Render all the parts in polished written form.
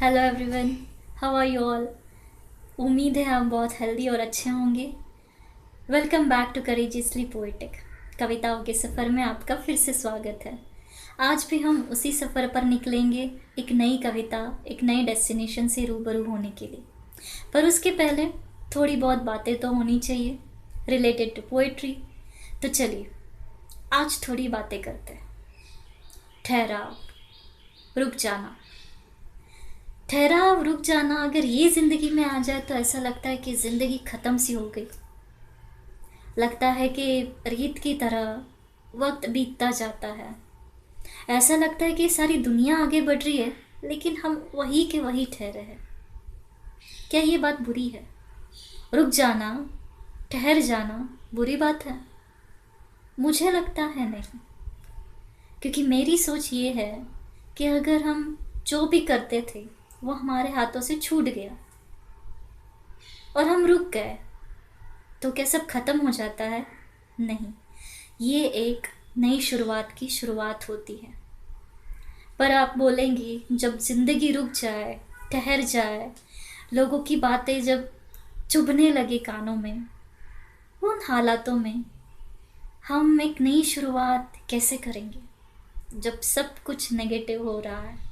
Hello everyone, how are you all. उम्मीद है आप बहुत हेल्दी और अच्छे होंगे। Welcome back to courageously poetic. कविताओं के सफ़र में आपका फिर से स्वागत है। आज भी हम उसी सफ़र पर निकलेंगे, एक नई कविता, एक नए डेस्टिनेशन से रूबरू होने के लिए। पर उसके पहले थोड़ी बहुत बातें तो होनी चाहिए रिलेटेड टू पोएट्री। तो चलिए आज थोड़ी बातें करते हैं। ठहराव, रुक जाना। ठहराव, रुक जाना, अगर ये ज़िंदगी में आ जाए तो ऐसा लगता है कि ज़िंदगी ख़त्म सी हो गई। लगता है कि रीत की तरह वक्त बीतता जाता है। ऐसा लगता है कि सारी दुनिया आगे बढ़ रही है लेकिन हम वही के वही ठहरे हैं। क्या ये बात बुरी है? रुक जाना, ठहर जाना बुरी बात है? मुझे लगता है नहीं, क्योंकि मेरी सोच ये है कि अगर हम जो भी करते थे वो हमारे हाथों से छूट गया और हम रुक गए तो क्या सब खत्म हो जाता है? नहीं, ये एक नई शुरुआत की शुरुआत होती है। पर आप बोलेंगी जब ज़िंदगी रुक जाए, ठहर जाए, लोगों की बातें जब चुभने लगे कानों में, उन हालातों में हम एक नई शुरुआत कैसे करेंगे? जब सब कुछ नेगेटिव हो रहा है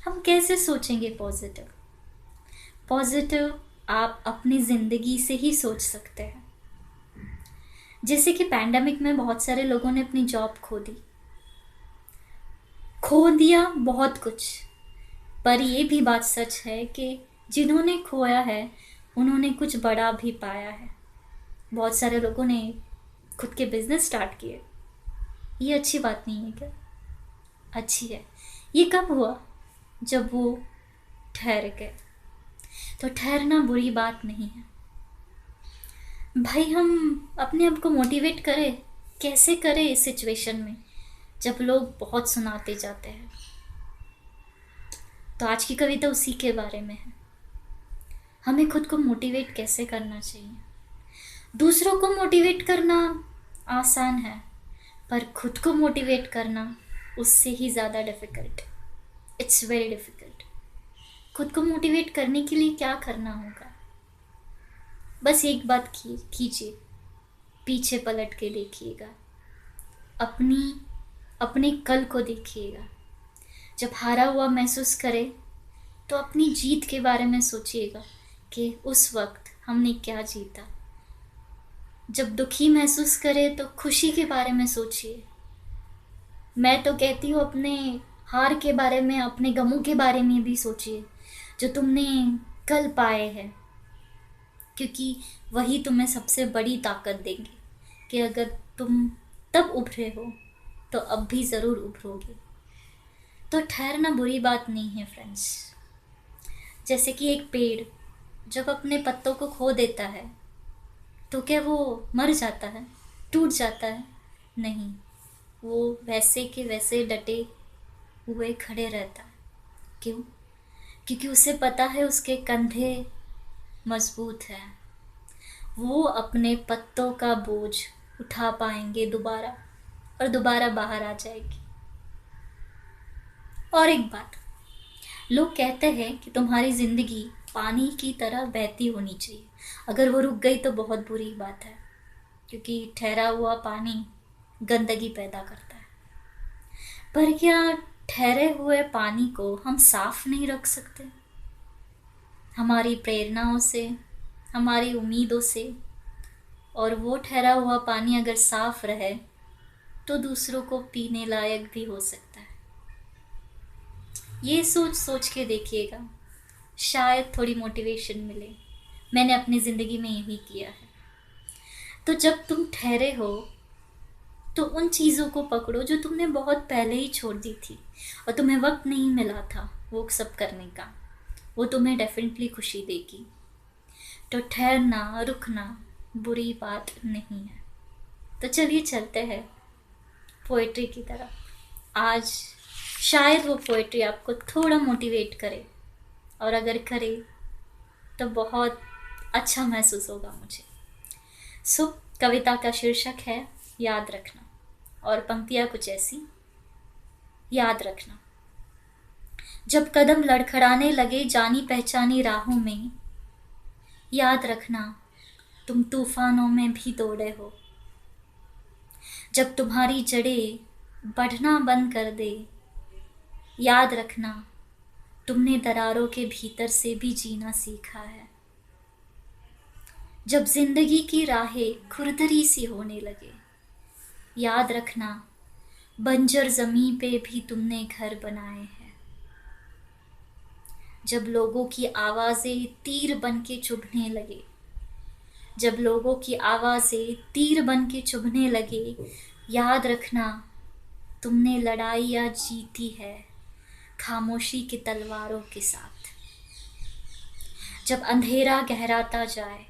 हम कैसे सोचेंगे पॉजिटिव? पॉजिटिव आप अपनी ज़िंदगी से ही सोच सकते हैं। जैसे कि पैंडेमिक में बहुत सारे लोगों ने अपनी जॉब खो दिया बहुत कुछ। पर ये भी बात सच है कि जिन्होंने खोया है उन्होंने कुछ बड़ा भी पाया है। बहुत सारे लोगों ने खुद के बिजनेस स्टार्ट किए। ये अच्छी बात नहीं है क्या? अच्छी है। ये कब हुआ? जब वो ठहर गए। तो ठहरना बुरी बात नहीं है भाई। हम अपने आप को मोटिवेट करें, कैसे करें इस सिचुएशन में जब लोग बहुत सुनाते जाते हैं? तो आज की कविता उसी के बारे में है। हमें खुद को मोटिवेट कैसे करना चाहिए। दूसरों को मोटिवेट करना आसान है, पर खुद को मोटिवेट करना उससे ही ज़्यादा डिफ़िकल्ट। It's very difficult. खुद को मोटिवेट करने के लिए क्या करना होगा? बस एक बात कीजिए, पीछे पलट के देखिएगा, अपने कल को देखिएगा। जब हारा हुआ महसूस करे तो अपनी जीत के बारे में सोचिएगा कि उस वक्त हमने क्या जीता। जब दुखी महसूस करे तो खुशी के बारे में सोचिए। मैं तो कहती हूँ अपने हार के बारे में, अपने गमों के बारे में भी सोचिए जो तुमने कल पाए हैं, क्योंकि वही तुम्हें सबसे बड़ी ताकत देंगे कि अगर तुम तब उभरे हो तो अब भी ज़रूर उभरोगे। तो ठहरना बुरी बात नहीं है फ्रेंड्स। जैसे कि एक पेड़ जब अपने पत्तों को खो देता है तो क्या वो मर जाता है, टूट जाता है? नहीं, वो वैसे के वैसे डटे हुए खड़े रहता है। क्यों? क्योंकि उसे पता है उसके कंधे मजबूत हैं। वो अपने पत्तों का बोझ उठा पाएंगे दोबारा, और दोबारा बाहर आ जाएगी। और एक बात, लोग कहते हैं कि तुम्हारी ज़िंदगी पानी की तरह बहती होनी चाहिए। अगर वो रुक गई तो बहुत बुरी बात है, क्योंकि ठहरा हुआ पानी गंदगी पैदा करता है। पर क्या ठहरे हुए पानी को हम साफ नहीं रख सकते? हमारी प्रेरणाओं से, हमारी उम्मीदों से। और वो ठहरा हुआ पानी अगर साफ रहे तो दूसरों को पीने लायक भी हो सकता है। ये सोच सोच के देखिएगा, शायद थोड़ी मोटिवेशन मिले। मैंने अपनी ज़िंदगी में यही किया है। तो जब तुम ठहरे हो तो उन चीज़ों को पकड़ो जो तुमने बहुत पहले ही छोड़ दी थी और तुम्हें वक्त नहीं मिला था वो सब करने का। वो तुम्हें डेफिनेटली खुशी देगी। तो ठहरना, रुकना बुरी बात नहीं है। तो चलिए चलते हैं पोएट्री की तरफ। आज शायद वो पोएट्री आपको थोड़ा मोटिवेट करे, और अगर करे तो बहुत अच्छा महसूस होगा मुझे। सो कविता का शीर्षक है याद रखना, और पंक्तियाँ कुछ ऐसी। याद रखना, जब कदम लड़खड़ाने लगे जानी पहचानी राहों में, याद रखना तुम तूफानों में भी दौड़े हो। जब तुम्हारी जड़ें बढ़ना बंद कर दे, याद रखना तुमने दरारों के भीतर से भी जीना सीखा है। जब जिंदगी की राहें खुरदरी सी होने लगे, याद रखना बंजर ज़मीं पे भी तुमने घर बनाए हैं। जब लोगों की आवाज़ें तीर बन के चुभने लगे, जब लोगों की आवाज़ें तीर बन के चुभने लगे, याद रखना तुमने लड़ाइयाँ जीती है खामोशी की तलवारों के साथ। जब अंधेरा गहराता जाए,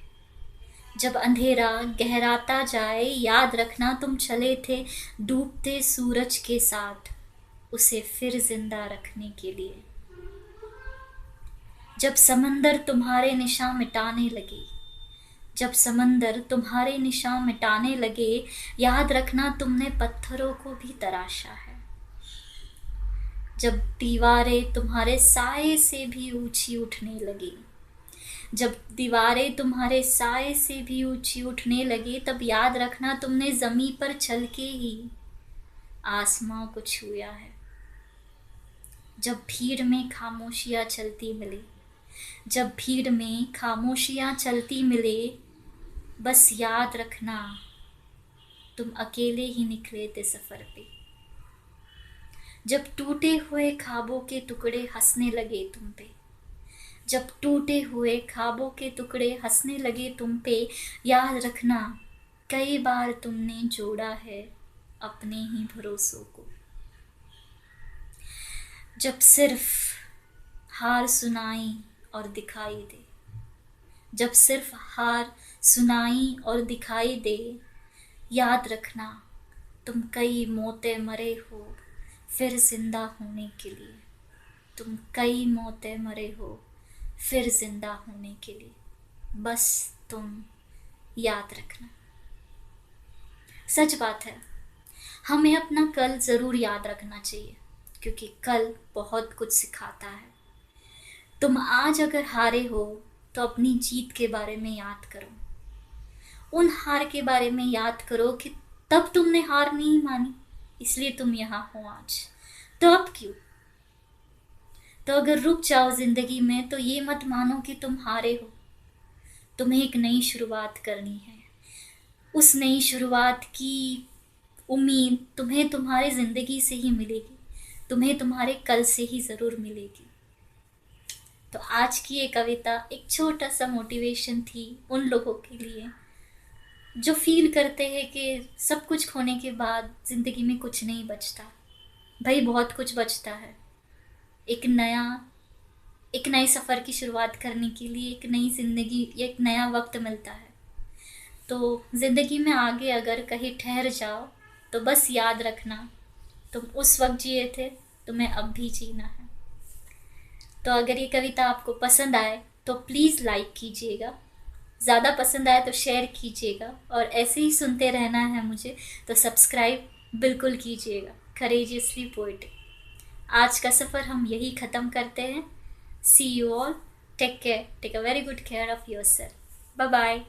जब अंधेरा गहराता जाए, याद रखना तुम चले थे डूबते सूरज के साथ उसे फिर जिंदा रखने के लिए। जब समंदर तुम्हारे निशान मिटाने लगे, जब समंदर तुम्हारे निशान मिटाने लगे, याद रखना तुमने पत्थरों को भी तराशा है। जब दीवारें तुम्हारे साए से भी ऊंची उठने लगी, जब दीवारें तुम्हारे साए से भी ऊंची उठने लगी, तब याद रखना तुमने जमीन पर चल के ही आसमां को छुआ है। जब भीड़ में खामोशियां चलती मिले, जब भीड़ में खामोशियां चलती मिले, बस याद रखना तुम अकेले ही निकले थे सफर पे। जब टूटे हुए ख्वाबों के टुकड़े हंसने लगे तुम पे, जब टूटे हुए ख्वाबों के टुकड़े हंसने लगे तुम पे, याद रखना कई बार तुमने जोड़ा है अपने ही भरोसों को। जब सिर्फ हार सुनाई और दिखाई दे, जब सिर्फ हार सुनाई और दिखाई दे, याद रखना तुम कई मौतें मरे हो फिर जिंदा होने के लिए। तुम कई मौतें मरे हो फिर जिंदा होने के लिए, बस तुम याद रखना। सच बात है, हमें अपना कल ज़रूर याद रखना चाहिए, क्योंकि कल बहुत कुछ सिखाता है। तुम आज अगर हारे हो तो अपनी जीत के बारे में याद करो, उन हार के बारे में याद करो कि तब तुमने हार नहीं मानी, इसलिए तुम यहाँ हो आज। तो अब क्यों? तो अगर रुक जाओ जिंदगी में तो ये मत मानो कि तुम हारे हो। तुम्हें एक नई शुरुआत करनी है। उस नई शुरुआत की उम्मीद तुम्हें तुम्हारी जिंदगी से ही मिलेगी, तुम्हें तुम्हारे कल से ही ज़रूर मिलेगी। तो आज की ये कविता एक छोटा सा मोटिवेशन थी उन लोगों के लिए जो फील करते हैं कि सब कुछ खोने के बाद ज़िंदगी में कुछ नहीं बचता। भाई बहुत कुछ बचता है। एक नए सफ़र की शुरुआत करने के लिए एक नई ज़िंदगी, एक नया वक्त मिलता है। तो ज़िंदगी में आगे अगर कहीं ठहर जाओ तो बस याद रखना तुम उस वक्त जिए थे, तुम्हें अब भी जीना है। तो अगर ये कविता आपको पसंद आए तो प्लीज़ लाइक कीजिएगा, ज़्यादा पसंद आए तो शेयर कीजिएगा, और ऐसे ही सुनते रहना है मुझे तो सब्सक्राइब बिल्कुल कीजिएगा करेजियसली पोएटिक। आज का सफ़र हम यही ख़त्म करते हैं। See you all, take care, take a very good care of yourself. Bye bye.